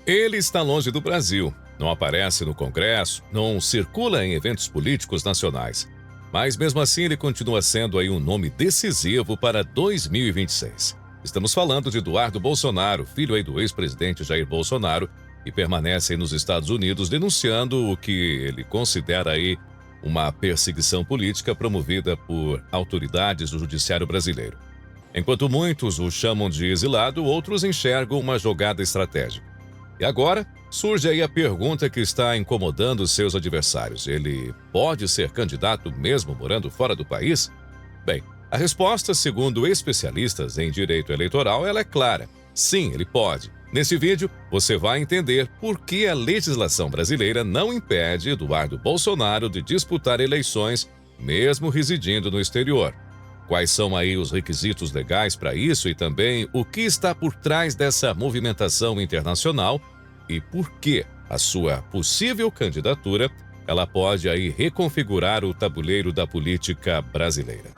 Ele está longe do Brasil, não aparece no Congresso, não circula em eventos políticos nacionais. Mas mesmo assim ele continua sendo aí um nome decisivo para 2026. Estamos falando de Eduardo Bolsonaro, filho aí do ex-presidente Jair Bolsonaro, que permanece aí nos Estados Unidos denunciando o que ele considera aí uma perseguição política promovida por autoridades do judiciário brasileiro. Enquanto muitos o chamam de exilado, outros enxergam uma jogada estratégica. E agora, surge aí a pergunta que está incomodando seus adversários. Ele pode ser candidato mesmo morando fora do país? Bem, a resposta, segundo especialistas em direito eleitoral, ela é clara. Sim, ele pode. Nesse vídeo, você vai entender por que a legislação brasileira não impede Eduardo Bolsonaro de disputar eleições, mesmo residindo no exterior. Quais são aí os requisitos legais para isso e também o que está por trás dessa movimentação internacional e por que a sua possível candidatura ela pode aí reconfigurar o tabuleiro da política brasileira.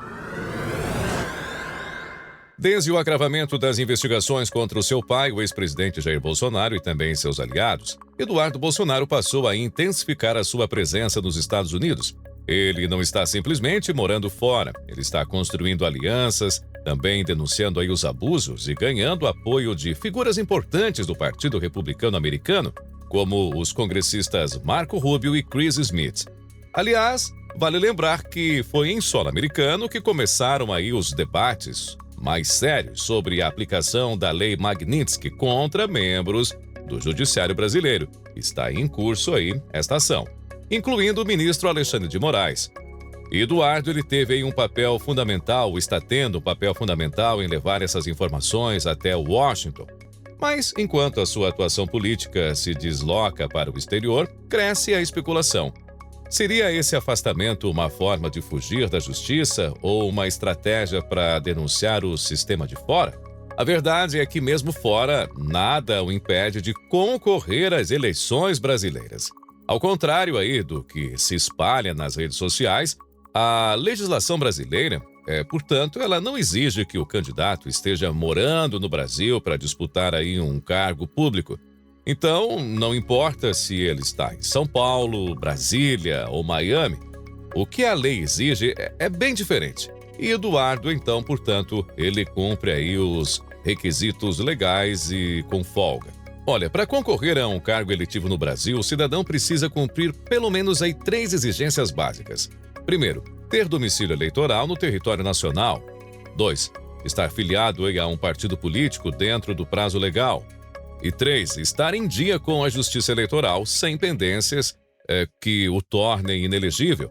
Desde o agravamento das investigações contra o seu pai, o ex-presidente Jair Bolsonaro e também seus aliados, Eduardo Bolsonaro passou a intensificar a sua presença nos Estados Unidos. Ele não está simplesmente morando fora, ele está construindo alianças, também denunciando aí os abusos e ganhando apoio de figuras importantes do Partido Republicano Americano, como os congressistas Marco Rubio e Chris Smith. Aliás, vale lembrar que foi em solo americano que começaram aí os debates mais sérios sobre a aplicação da Lei Magnitsky contra membros do Judiciário Brasileiro. Está em curso aí esta ação, incluindo o ministro Alexandre de Moraes. Eduardo ele teve aí um papel fundamental, está tendo um papel fundamental em levar essas informações até Washington. Mas, enquanto a sua atuação política se desloca para o exterior, cresce a especulação. Seria esse afastamento uma forma de fugir da justiça ou uma estratégia para denunciar o sistema de fora? A verdade é que mesmo fora, nada o impede de concorrer às eleições brasileiras. Ao contrário aí do que se espalha nas redes sociais, a legislação brasileira, portanto, ela não exige que o candidato esteja morando no Brasil para disputar aí um cargo público. Então, não importa se ele está em São Paulo, Brasília ou Miami, o que a lei exige é bem diferente. E Eduardo, então, portanto, ele cumpre aí os requisitos legais e com folga. Olha, para concorrer a um cargo eletivo no Brasil, o cidadão precisa cumprir pelo menos aí 3 exigências básicas. Primeiro, ter domicílio eleitoral no território nacional. 2, estar filiado a um partido político dentro do prazo legal. E 3, estar em dia com a Justiça Eleitoral, sem pendências que o tornem inelegível.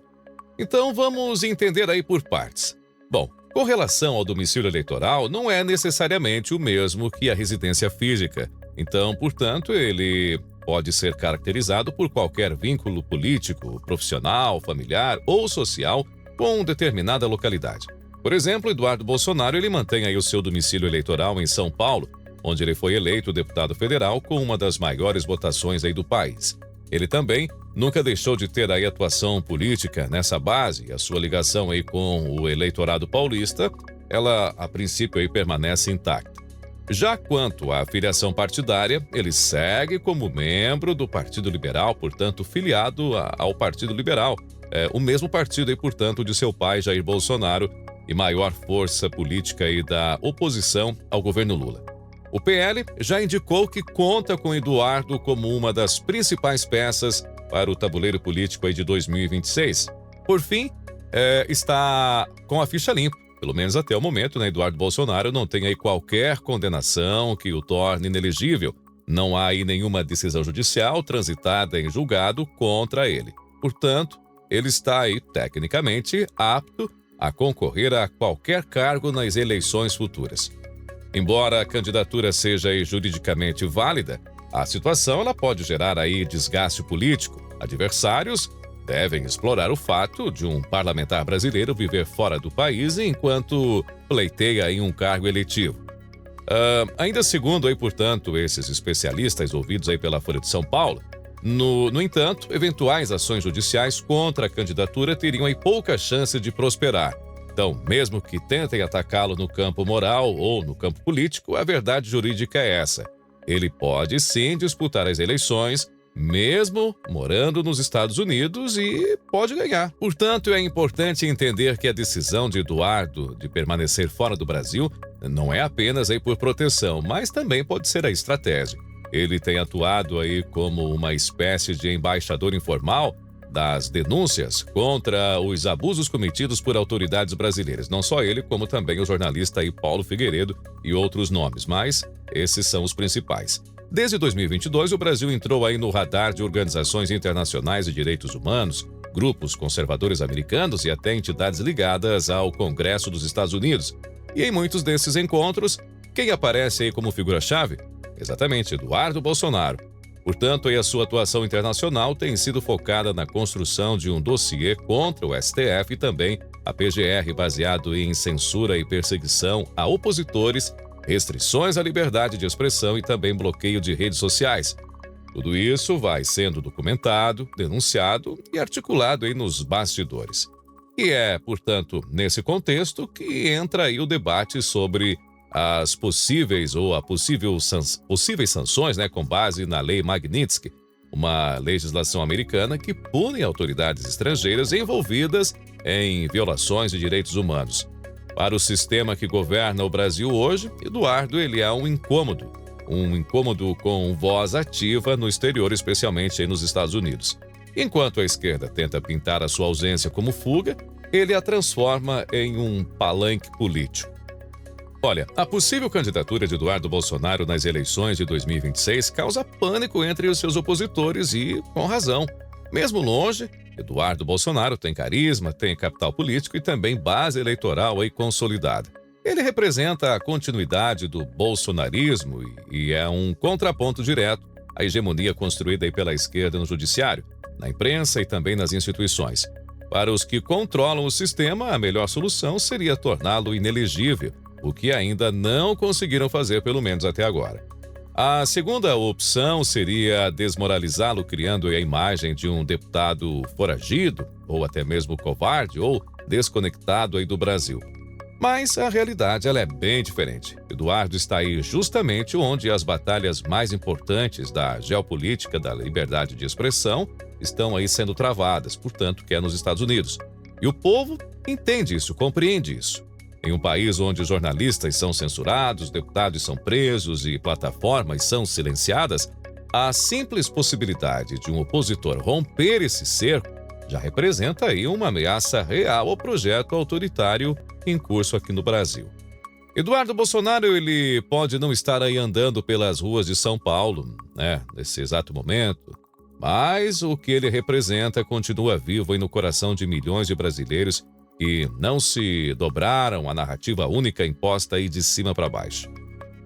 Então vamos entender aí por partes. Bom, com relação ao domicílio eleitoral, não é necessariamente o mesmo que a residência física. Então, portanto, ele pode ser caracterizado por qualquer vínculo político, profissional, familiar ou social com determinada localidade. Por exemplo, Eduardo Bolsonaro ele mantém aí o seu domicílio eleitoral em São Paulo, onde ele foi eleito deputado federal com uma das maiores votações aí do país. Ele também nunca deixou de ter aí atuação política nessa base, e a sua ligação aí com o eleitorado paulista, ela a princípio aí permanece intacta. Já quanto à filiação partidária, ele segue como membro do Partido Liberal, portanto filiado ao Partido Liberal, o mesmo partido aí, portanto, de seu pai Jair Bolsonaro e maior força política aí da oposição ao governo Lula. O PL já indicou que conta com Eduardo como uma das principais peças para o tabuleiro político aí de 2026. Por fim, está com a ficha limpa. Pelo menos até o momento, né, Eduardo Bolsonaro não tem aí qualquer condenação que o torne inelegível. Não há aí nenhuma decisão judicial transitada em julgado contra ele. Portanto, ele está aí, tecnicamente, apto a concorrer a qualquer cargo nas eleições futuras. Embora a candidatura seja aí juridicamente válida, a situação ela pode gerar aí desgaste político. Adversários devem explorar o fato de um parlamentar brasileiro viver fora do país enquanto pleiteia aí um cargo eletivo. Ainda segundo aí, portanto, esses especialistas ouvidos aí pela Folha de São Paulo, no entanto, eventuais ações judiciais contra a candidatura teriam aí pouca chance de prosperar. Então, mesmo que tentem atacá-lo no campo moral ou no campo político, a verdade jurídica é essa. ele pode sim disputar as eleições, mesmo morando nos Estados Unidos, e pode ganhar. Portanto, é importante entender que a decisão de Eduardo de permanecer fora do Brasil não é apenas aí por proteção, mas também pode ser a estratégia. Ele tem atuado aí como uma espécie de embaixador informal das denúncias contra os abusos cometidos por autoridades brasileiras. Não só ele, como também o jornalista aí Paulo Figueiredo e outros nomes, mas esses são os principais. Desde 2022, o Brasil entrou aí no radar de organizações internacionais de direitos humanos, grupos conservadores americanos e até entidades ligadas ao Congresso dos Estados Unidos. E em muitos desses encontros, quem aparece aí como figura-chave? Exatamente, Eduardo Bolsonaro. Portanto, a sua atuação internacional tem sido focada na construção de um dossiê contra o STF e também a PGR, baseado em censura e perseguição a opositores, restrições à liberdade de expressão e também bloqueio de redes sociais. Tudo isso vai sendo documentado, denunciado e articulado aí nos bastidores. E é, portanto, nesse contexto que entra aí o debate sobre as possíveis sanções, com base na Lei Magnitsky, uma legislação americana que pune autoridades estrangeiras envolvidas em violações de direitos humanos. Para o sistema que governa o Brasil hoje, Eduardo ele é um incômodo com voz ativa no exterior, especialmente aí nos Estados Unidos. Enquanto a esquerda tenta pintar a sua ausência como fuga, ele a transforma em um palanque político. Olha, a possível candidatura de Eduardo Bolsonaro nas eleições de 2026 causa pânico entre os seus opositores e com razão. Mesmo longe, Eduardo Bolsonaro tem carisma, tem capital político e também base eleitoral aí consolidada. Ele representa a continuidade do bolsonarismo e é um contraponto direto à hegemonia construída aí pela esquerda no judiciário, na imprensa e também nas instituições. Para os que controlam o sistema, a melhor solução seria torná-lo inelegível, o que ainda não conseguiram fazer, pelo menos até agora. A segunda opção seria desmoralizá-lo, criando a imagem de um deputado foragido, ou até mesmo covarde, ou desconectado aí do Brasil. Mas a realidade ela é bem diferente. Eduardo está aí justamente onde as batalhas mais importantes da geopolítica da liberdade de expressão estão aí sendo travadas, portanto, que é nos Estados Unidos. E o povo entende isso, compreende isso. Em um país onde jornalistas são censurados, deputados são presos e plataformas são silenciadas, a simples possibilidade de um opositor romper esse cerco já representa aí uma ameaça real ao projeto autoritário em curso aqui no Brasil. Eduardo Bolsonaro, ele pode não estar aí andando pelas ruas de São Paulo, nesse exato momento, mas o que ele representa continua vivo aí no coração de milhões de brasileiros que não se dobraram à narrativa única imposta aí de cima para baixo.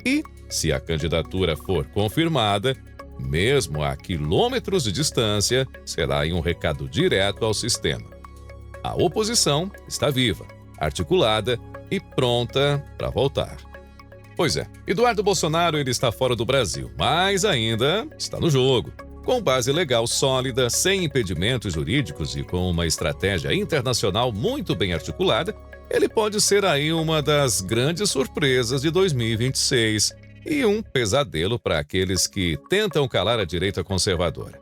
E, se a candidatura for confirmada, mesmo a quilômetros de distância, será aí um recado direto ao sistema. A oposição está viva, articulada e pronta para voltar. Pois é, Eduardo Bolsonaro ele está fora do Brasil, mas ainda está no jogo. Com base legal sólida, sem impedimentos jurídicos e com uma estratégia internacional muito bem articulada, ele pode ser aí uma das grandes surpresas de 2026 e um pesadelo para aqueles que tentam calar a direita conservadora.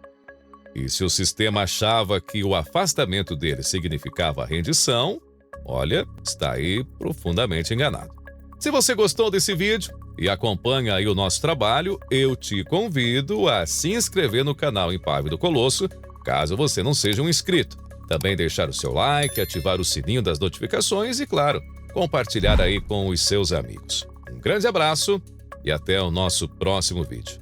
E se o sistema achava que o afastamento dele significava rendição, olha, está aí profundamente enganado. Se você gostou desse vídeo e acompanha aí o nosso trabalho, eu te convido a se inscrever no canal Impávido Colosso, caso você não seja um inscrito. Também deixar o seu like, ativar o sininho das notificações e, claro, compartilhar aí com os seus amigos. Um grande abraço e até o nosso próximo vídeo.